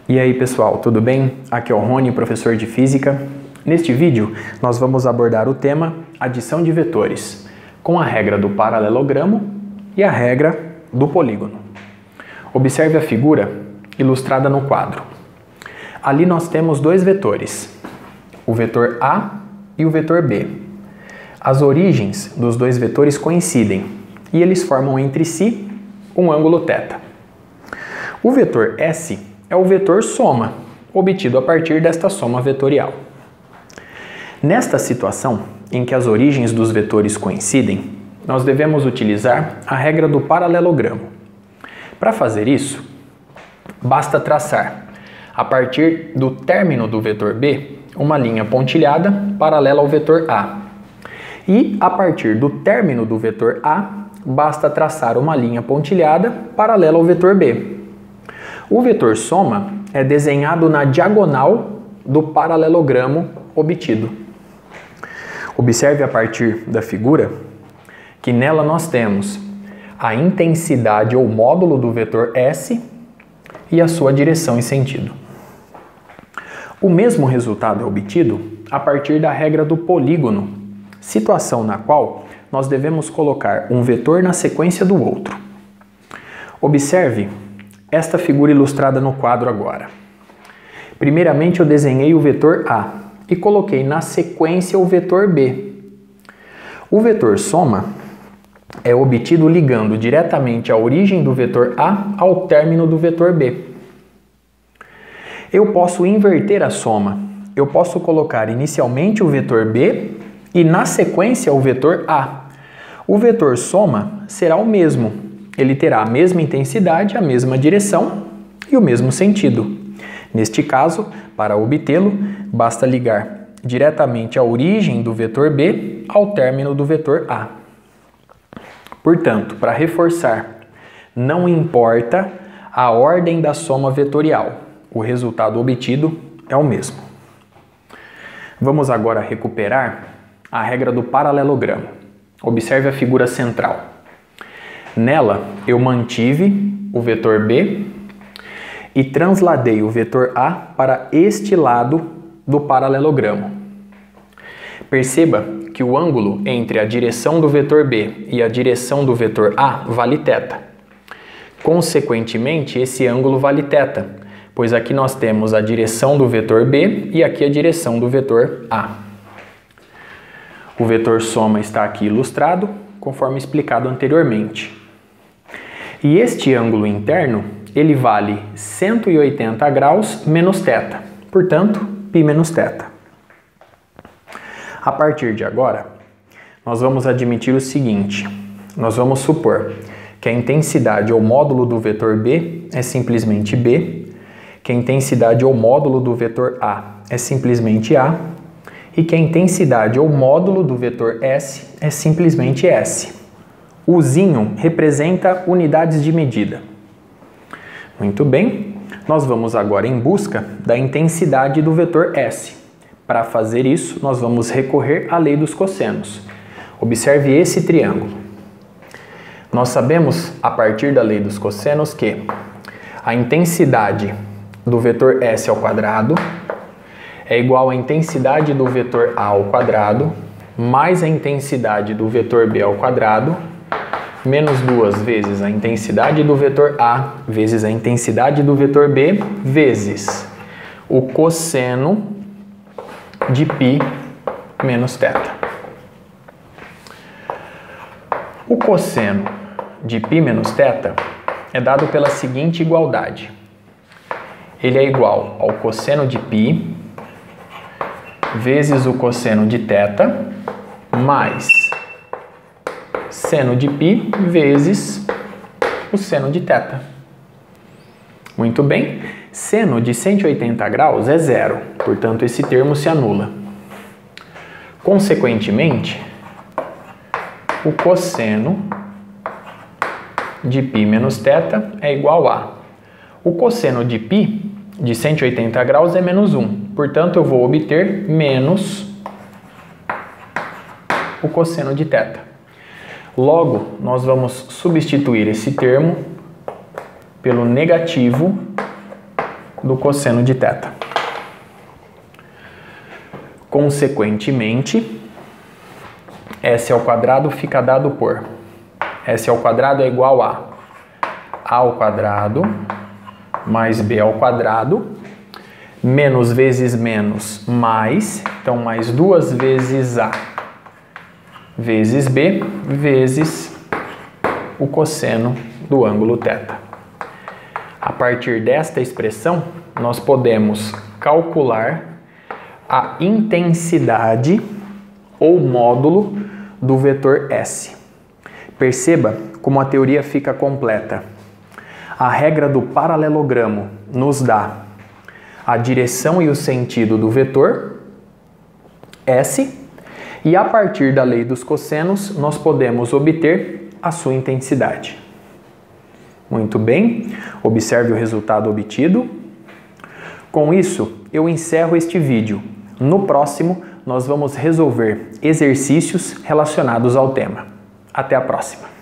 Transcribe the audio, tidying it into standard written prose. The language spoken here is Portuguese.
E aí pessoal, tudo bem? Aqui é o Rony, professor de Física. Neste vídeo nós vamos abordar o tema adição de vetores, com a regra do paralelogramo e a regra do polígono. Observe a figura ilustrada no quadro. Ali nós temos dois vetores, o vetor A e o vetor B. As origens dos dois vetores coincidem e eles formam entre si um ângulo θ. O vetor S é o vetor soma, obtido a partir desta soma vetorial. Nesta situação, em que as origens dos vetores coincidem, nós devemos utilizar a regra do paralelogramo. Para fazer isso, basta traçar, a partir do término do vetor B, uma linha pontilhada paralela ao vetor A. E, a partir do término do vetor A, basta traçar uma linha pontilhada paralela ao vetor B. O vetor soma é desenhado na diagonal do paralelogramo obtido. Observe a partir da figura que nela nós temos a intensidade ou módulo do vetor S e a sua direção e sentido. O mesmo resultado é obtido a partir da regra do polígono, situação na qual nós devemos colocar um vetor na sequência do outro. Observe esta figura ilustrada no quadro agora. Primeiramente eu desenhei o vetor A e coloquei na sequência o vetor B. O vetor soma é obtido ligando diretamente a origem do vetor A ao término do vetor B. Eu posso inverter a soma. Eu posso colocar inicialmente o vetor B e na sequência o vetor A. O vetor soma será o mesmo. Ele terá a mesma intensidade, a mesma direção e o mesmo sentido. Neste caso, para obtê-lo, basta ligar diretamente a origem do vetor B ao término do vetor A. Portanto, para reforçar, não importa a ordem da soma vetorial, o resultado obtido é o mesmo. Vamos agora recuperar a regra do paralelogramo. Observe a figura central. Nela, eu mantive o vetor B e transladei o vetor A para este lado do paralelogramo. Perceba que o ângulo entre a direção do vetor B e a direção do vetor A vale θ. Consequentemente, esse ângulo vale θ, pois aqui nós temos a direção do vetor B e aqui a direção do vetor A. O vetor soma está aqui ilustrado, conforme explicado anteriormente. E este ângulo interno, ele vale 180 graus menos θ, portanto, π menos θ. A partir de agora, nós vamos admitir o seguinte, nós vamos supor que a intensidade ou módulo do vetor B é simplesmente B, que a intensidade ou módulo do vetor A é simplesmente A, e que a intensidade ou módulo do vetor S é simplesmente S. O zinho representa unidades de medida. Muito bem, nós vamos agora em busca da intensidade do vetor S. Para fazer isso, nós vamos recorrer à lei dos cossenos. Observe esse triângulo. Nós sabemos, a partir da lei dos cossenos, que a intensidade do vetor S ao quadrado é igual à intensidade do vetor A ao quadrado mais a intensidade do vetor B ao quadrado menos 2 vezes a intensidade do vetor A vezes a intensidade do vetor B vezes o cosseno de π menos θ. O cosseno de π menos θ é dado pela seguinte igualdade. Ele é igual ao cosseno de π vezes o cosseno de θ mais seno de π vezes o seno de θ. Muito bem, seno de 180 graus é zero, portanto esse termo se anula. Consequentemente, o cosseno de π menos θ é igual a o cosseno de π de 180 graus é menos 1, portanto eu vou obter menos o cosseno de θ. Logo, nós vamos substituir esse termo pelo negativo do cosseno de θ. Consequentemente, S ao quadrado fica dado por S ao quadrado é igual a ao quadrado mais B ao quadrado, menos vezes menos mais, então mais 2 vezes A vezes B vezes o cosseno do ângulo θ. A partir desta expressão, nós podemos calcular a intensidade ou módulo do vetor S. Perceba como a teoria fica completa. A regra do paralelogramo nos dá a direção e o sentido do vetor S, e a partir da lei dos cossenos nós podemos obter a sua intensidade. Muito bem, observe o resultado obtido. Com isso, eu encerro este vídeo. No próximo, nós vamos resolver exercícios relacionados ao tema. Até a próxima!